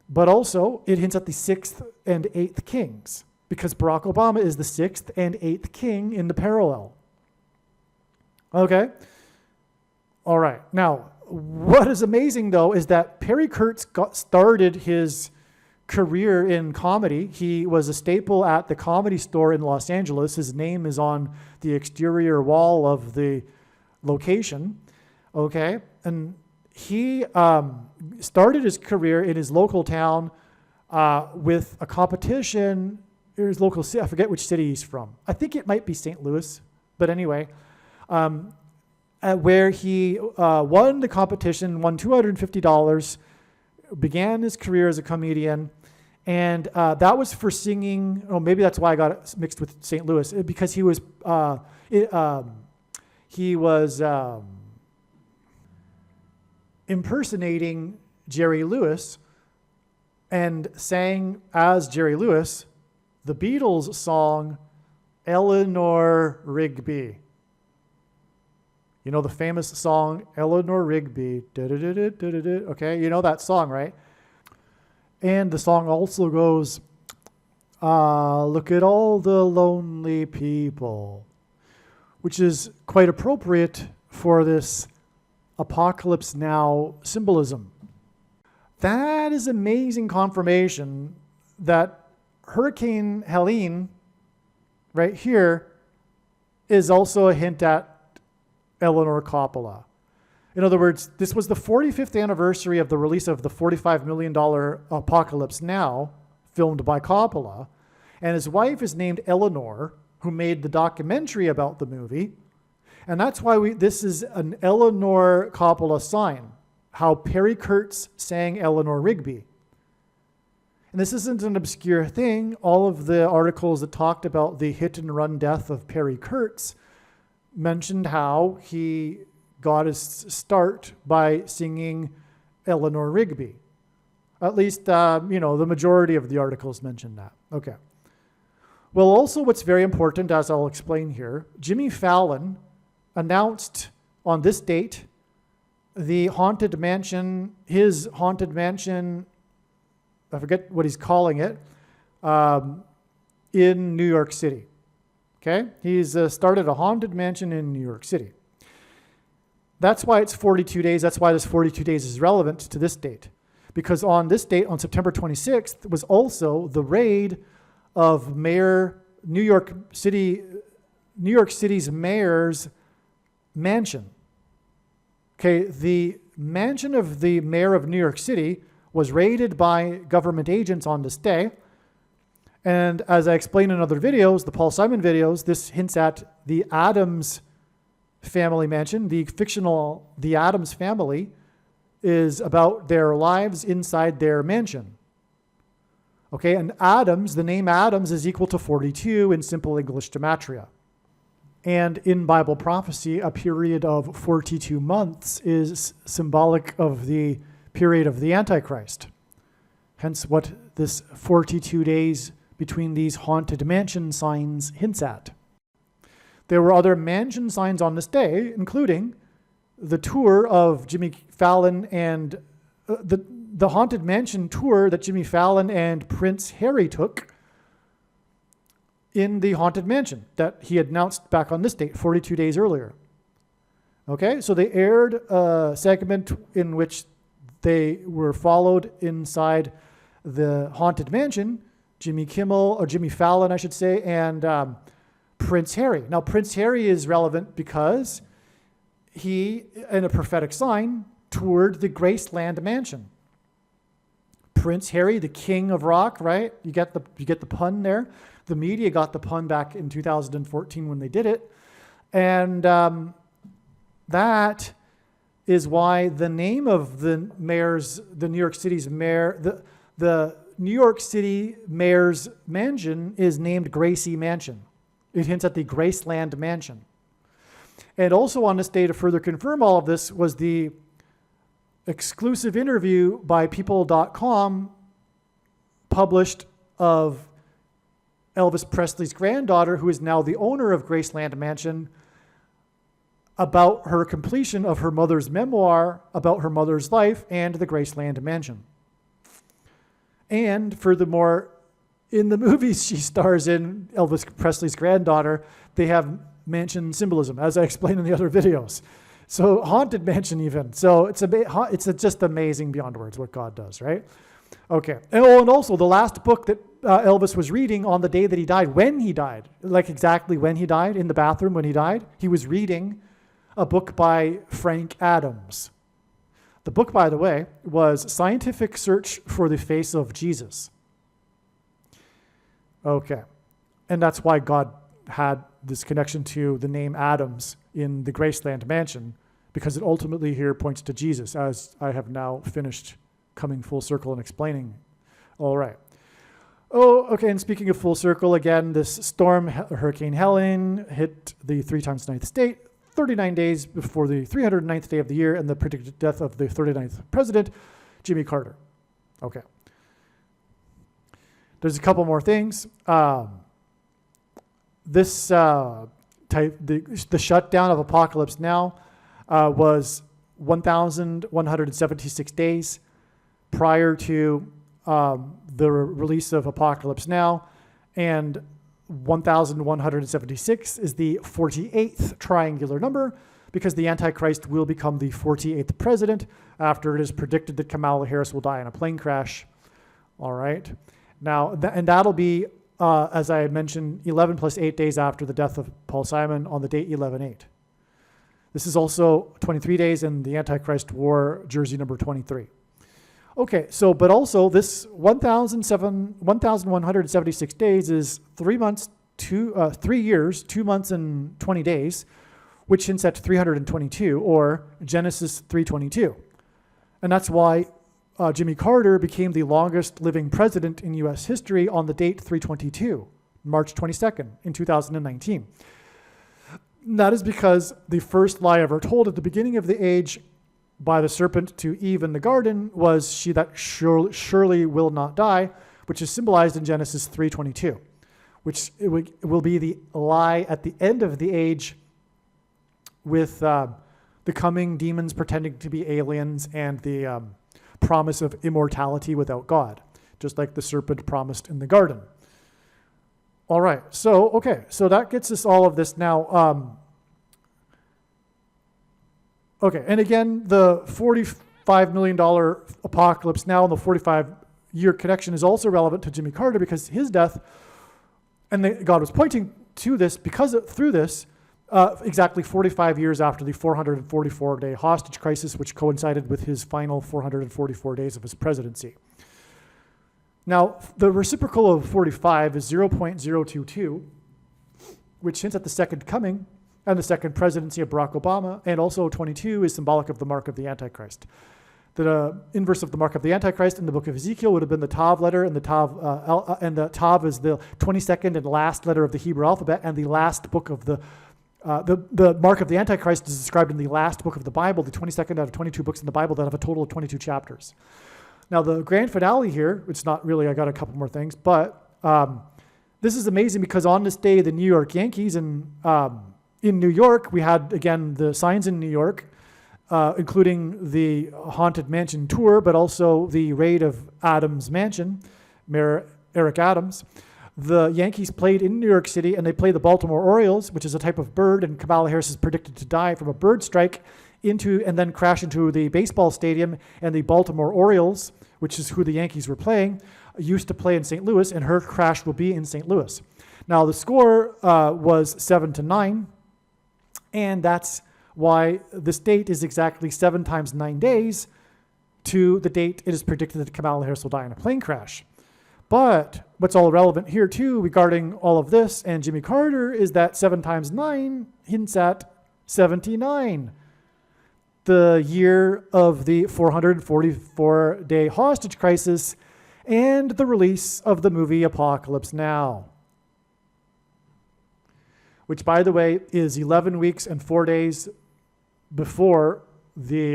But also, it hints at the 6th and 8th kings, because Barack Obama is the 6th and 8th king in the parallel. Okay? All right. Now, what is amazing, though, is that Perry Kurtz started his career in comedy. He was a staple at the Comedy Store in Los Angeles. His name is on the exterior wall of the location. Okay? And he started his career in his local town with a competition. His local city, I forget which city he's from. I think it might be St. Louis, but anyway, where he won the competition, won $250, began his career as a comedian, and that was for singing. Oh, maybe that's why I got it mixed with St. Louis, because he was impersonating Jerry Lewis and sang as Jerry Lewis the Beatles song Eleanor Rigby. You know the famous song Eleanor Rigby. Okay, you know that song, right? And the song also goes, look at all the lonely people, which is quite appropriate for this Apocalypse Now symbolism. That is amazing confirmation that Hurricane Helene right here is also a hint at Eleanor Coppola. In other words, this was the 45th anniversary of the release of the $45 million Apocalypse Now, filmed by Coppola, and his wife is named Eleanor, who made the documentary about the movie, and that's why this is an Eleanor Coppola sign, how Perry Kurtz sang Eleanor Rigby. And this isn't an obscure thing. All of the articles that talked about the hit-and-run death of Perry Kurtz mentioned how he got his start by singing Eleanor Rigby. At least, the majority of the articles mentioned that. Okay. Well, also what's very important, as I'll explain here, Jimmy Fallon announced on this date his haunted mansion, I forget what he's calling it, in New York City. Okay? He's started a haunted mansion in New York City. That's why it's 42 days. That's why this 42 days is relevant to this date. Because on this date, on September 26th, was also the raid of New York City's mayor's mansion. Okay, the mansion of the mayor of New York City was raided by government agents on this day. And as I explained in other videos, the Paul Simon videos, this hints at the Addams family mansion. The fictional The Addams Family is about their lives inside their mansion. Okay, and Adams, the name Adams is equal to 42 in simple English gematria. And in Bible prophecy, a period of 42 months is symbolic of the period of the Antichrist. Hence what this 42 days between these haunted mansion signs hints at. There were other mansion signs on this day, including the tour of Jimmy Fallon and the haunted mansion tour that Jimmy Fallon and Prince Harry took in the haunted mansion that he had announced back on this date, 42 days earlier. Okay, so they aired a segment in which they were followed inside the haunted mansion, Jimmy Fallon, I should say, and Prince Harry. Now, Prince Harry is relevant because he, in a prophetic sign, toured the Graceland mansion. Prince Harry, the king of rock, right? You get the pun there. The media got the pun back in 2014 when they did it. And that is why the name of the New York City's mayor, the New York City mayor's mansion is named Gracie Mansion. It hints at the Graceland mansion. And also on this day, to further confirm all of this, was the exclusive interview by People.com published of Elvis Presley's granddaughter, who is now the owner of Graceland Mansion, about her completion of her mother's memoir about her mother's life and the Graceland Mansion. And furthermore, in the movies she stars in, Elvis Presley's granddaughter, they have mansion symbolism, as I explained in the other videos. So haunted mansion even. So it's just amazing beyond words what God does, right? Okay. And also the last book that Elvis was reading on the day that he died, when he died, like exactly when he died, in the bathroom when he died, he was reading a book by Frank Adams. The book, by the way, was Scientific Search for the Face of Jesus. Okay. And that's why God had this connection to the name Adams in the Graceland Mansion, because it ultimately here points to Jesus, as I have now finished coming full circle and explaining. All right. Oh, okay, and speaking of full circle, again, this storm, Hurricane Helene, hit the 3 times 9th state, 39 days before the 309th day of the year and the predicted death of the 39th president, Jimmy Carter. Okay. There's a couple more things. The shutdown of Apocalypse Now was 1,176 days prior to the release of Apocalypse Now, and 1,176 is the 48th triangular number because the Antichrist will become the 48th president after it is predicted that Kamala Harris will die in a plane crash. All right. Now, and that'll be, as I mentioned, 11 plus 8 days after the death of Paul Simon on the date 11/8. This is also 23 days in the Antichrist wore jersey number 23. Okay, so, but also this 1,176 days is 3 years, 2 months and 20 days, which hints at 322, or Genesis 3:22. And that's why Jimmy Carter became the longest living president in U.S. history on the date 322, March 22nd in 2019. And that is because the first lie ever told at the beginning of the age by the serpent to Eve in the garden was she that surely will not die, which is symbolized in Genesis 3:22, which will be the lie at the end of the age with the coming demons pretending to be aliens and the promise of immortality without God, just like the serpent promised in the garden. All right, so, okay, so that gets us all of this now. Okay, and again, the $45 million apocalypse now and the 45-year connection is also relevant to Jimmy Carter because his death, and God was pointing to this through this, exactly 45 years after the 444-day hostage crisis, which coincided with his final 444 days of his presidency. Now, the reciprocal of 45 is 0.022, which hints at the second coming and the second presidency of Barack Obama, and also 22 is symbolic of the mark of the Antichrist. The inverse of the mark of the Antichrist in the book of Ezekiel would have been the Tav letter, and the Tav is the 22nd and last letter of the Hebrew alphabet, and the last book of the mark of the Antichrist is described in the last book of the Bible, the 22nd out of 22 books in the Bible that have a total of 22 chapters. Now, the grand finale here, it's not really, I got a couple more things, but this is amazing because on this day, the New York Yankees in New York, we had, again, the signs in New York, including the Haunted Mansion tour, but also the raid of Adams' mansion, Mayor Eric Adams. The Yankees played in New York City, and they played the Baltimore Orioles, which is a type of bird, and Kamala Harris is predicted to die from a bird strike and then crash into the baseball stadium. And the Baltimore Orioles, which is who the Yankees were playing, used to play in St. Louis, and her crash will be in St. Louis. Now, the score was 7-9, and that's why this date is exactly 7 times 9 days to the date it is predicted that Kamala Harris will die in a plane crash. But what's all relevant here, too, regarding all of this and Jimmy Carter is that 7 times 9 hints at 79, the year of the 444-day hostage crisis and the release of the movie Apocalypse Now, which, by the way, is 11 weeks and 4 days before the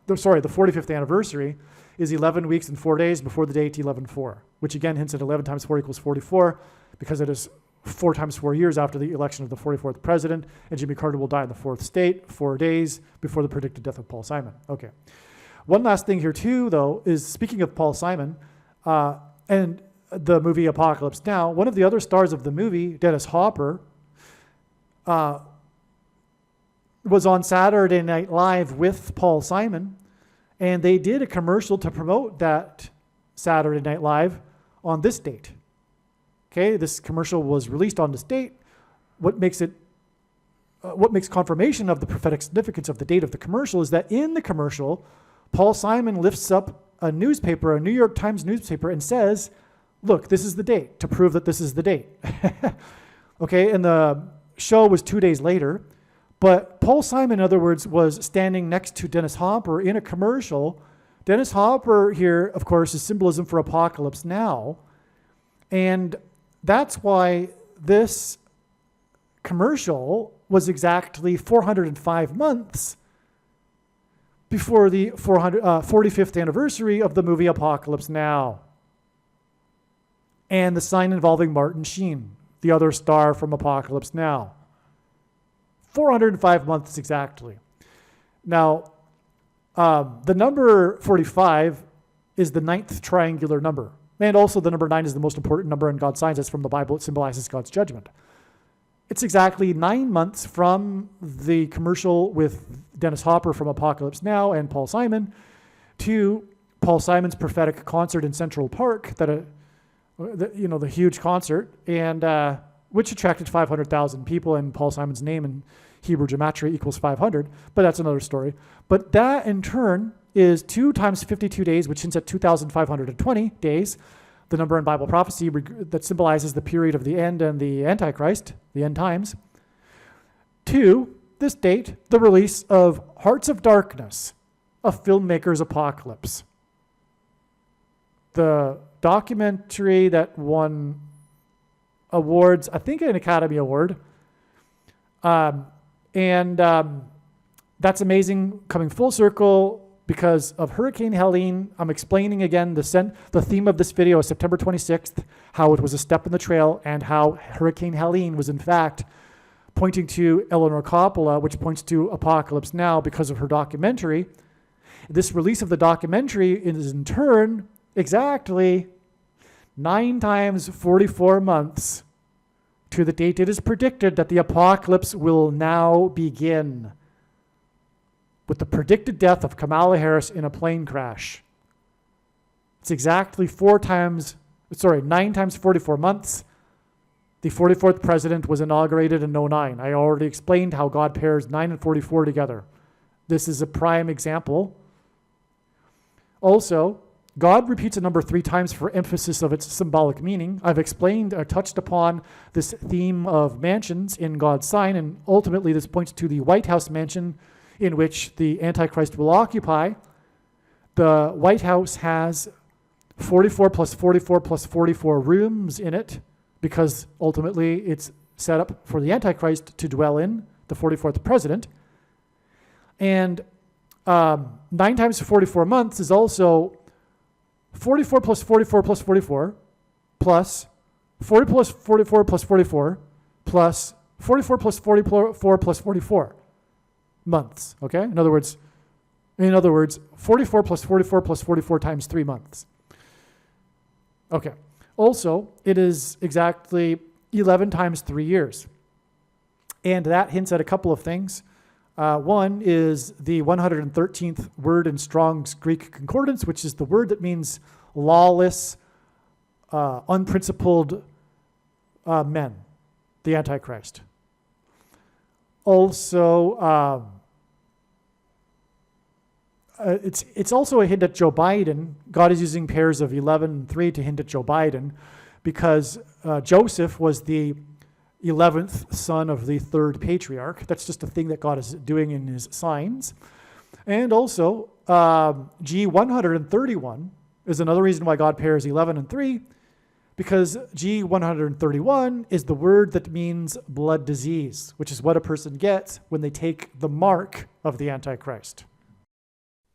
45th anniversary is 11 weeks and 4 days before the date 11/4, which again hints at 11 times 4 equals 44 because it is 4 times 4 years after the election of the 44th president, and Jimmy Carter will die in the 4th state 4 days before the predicted death of Paul Simon. Okay. One last thing here too, though, is speaking of Paul Simon and the movie Apocalypse Now, one of the other stars of the movie, Dennis Hopper, was on Saturday Night Live with Paul Simon, and they did a commercial to promote that Saturday Night Live on this date. Okay, this commercial was released on this date. What makes confirmation of the prophetic significance of the date of the commercial is that in the commercial, Paul Simon lifts up a newspaper, a New York Times newspaper, and says, "Look, this is the date," to prove that this is the date. Okay, and the show was 2 days later. But Paul Simon, in other words, was standing next to Dennis Hopper in a commercial. Dennis Hopper here, of course, is symbolism for Apocalypse Now. And that's why this commercial was exactly 405 months before the 45th anniversary of the movie Apocalypse Now. And the sign involving Martin Sheen, the other star from Apocalypse Now. 405 months exactly. Now, the number 45 is the 9th triangular number. And also the number 9 is the most important number in God's signs. That's from the Bible. It symbolizes God's judgment. It's exactly 9 months from the commercial with Dennis Hopper from Apocalypse Now and Paul Simon to Paul Simon's prophetic concert in Central Park, the huge concert, and which attracted 500,000 people, and Paul Simon's name in Hebrew gematria equals 500, but that's another story. But that, in turn, is 2 times 52 days, which hints at 2,520 days, the number in Bible prophecy that symbolizes the period of the end and the Antichrist, the end times, to this date, the release of Hearts of Darkness, a filmmaker's apocalypse. The documentary that won awards, I think an Academy Award. That's amazing, coming full circle because of Hurricane Helene. I'm explaining again the theme of this video is September 26th, how it was a step in the trail, and how Hurricane Helene was in fact pointing to Eleanor Coppola, which points to Apocalypse Now because of her documentary. This release of the documentary is in turn exactly 9 times 44 months to the date it is predicted that the apocalypse will now begin. with the predicted death of Kamala Harris in a plane crash. It's exactly 9 times 44 months. The 44th president was inaugurated in 09. I already explained how God pairs 9 and 44 together. This is a prime example. Also, God repeats a number 3 times for emphasis of its symbolic meaning. I've explained or touched upon this theme of mansions in God's sign, and ultimately this points to the White House mansion in which the Antichrist will occupy. The White House has 44 plus 44 plus 44 rooms in it, because ultimately it's set up for the Antichrist to dwell in, the 44th president. And 9 times 44 months is also 44 plus 44 plus 44 plus 40 plus 44 plus 44 plus 44 plus 44 plus 44 months, okay? In other words, 44 plus 44 plus 44 times 3 months. Okay. Also, it is exactly 11 times 3 years. And that hints at a couple of things. One is the 113th word in Strong's Greek Concordance, which is the word that means lawless, unprincipled men, the Antichrist. Also, it's also a hint at Joe Biden. God is using pairs of 11 and 3 to hint at Joe Biden, because Joseph was the 11th son of the 3rd patriarch. That's just a thing that God is doing in his signs. And also, G131 is another reason why God pairs 11 and 3, because G131 is the word that means blood disease, which is what a person gets when they take the mark of the Antichrist.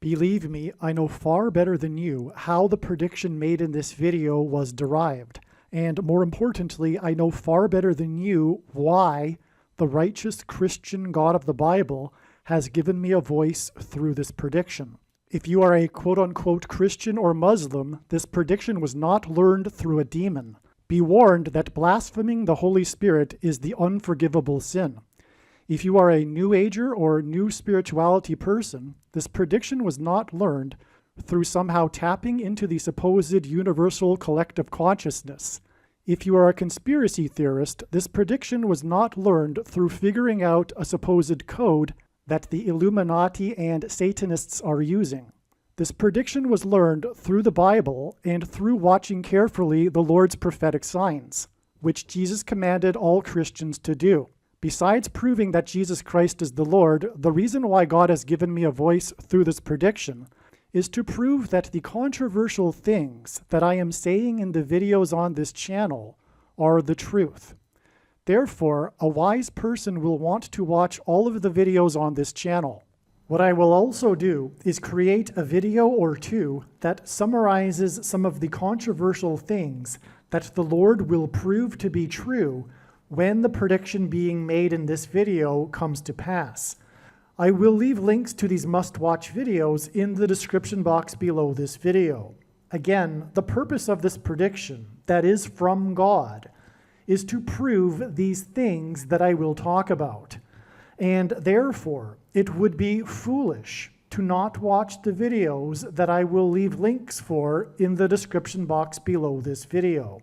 Believe me, I know far better than you how the prediction made in this video was derived. And more importantly, I know far better than you why the righteous Christian God of the Bible has given me a voice through this prediction. If you are a quote-unquote Christian or Muslim, this prediction was not learned through a demon. Be warned that blaspheming the Holy Spirit is the unforgivable sin. If you are a New Ager or New Spirituality person, this prediction was not learned through somehow tapping into the supposed universal collective consciousness. If you are a conspiracy theorist, this prediction was not learned through figuring out a supposed code that the Illuminati and Satanists are using. This prediction was learned through the Bible and through watching carefully the Lord's prophetic signs, which Jesus commanded all Christians to do. Besides proving that Jesus Christ is the Lord, the reason why God has given me a voice through this prediction is to prove that the controversial things that I am saying in the videos on this channel are the truth. Therefore, a wise person will want to watch all of the videos on this channel. What I will also do is create a video or two that summarizes some of the controversial things that the Lord will prove to be true when the prediction being made in this video comes to pass. I will leave links to these must-watch videos in the description box below this video. Again, the purpose of this prediction, that is from God, is to prove these things that I will talk about. And therefore, it would be foolish to not watch the videos that I will leave links for in the description box below this video.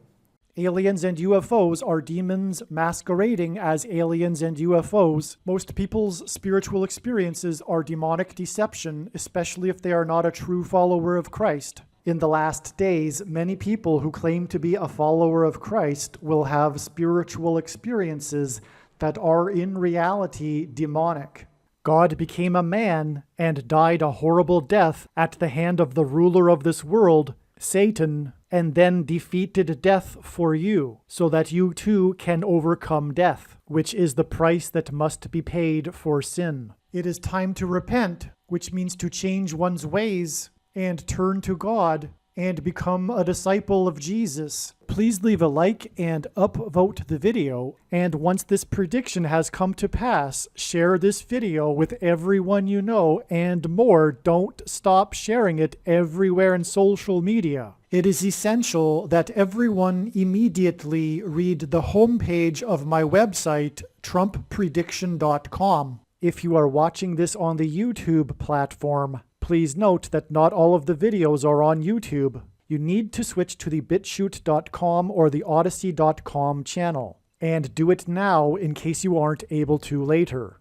Aliens and UFOs are demons masquerading as aliens and UFOs. Most people's spiritual experiences are demonic deception, especially if they are not a true follower of Christ. In the last days, many people who claim to be a follower of Christ will have spiritual experiences that are in reality demonic. God became a man and died a horrible death at the hand of the ruler of this world, Satan, and then defeated death for you, so that you too can overcome death, which is the price that must be paid for sin. It is time to repent, which means to change one's ways and turn to God and become a disciple of Jesus. Please leave a like and upvote the video, and once this prediction has come to pass, share this video with everyone you know, and more, don't stop sharing it everywhere in social media. It is essential that everyone immediately read the homepage of my website, TrumpPrediction.com. If you are watching this on the YouTube platform, please note that not all of the videos are on YouTube. You need to switch to the BitChute.com or the Odyssey.com channel. And do it now in case you aren't able to later.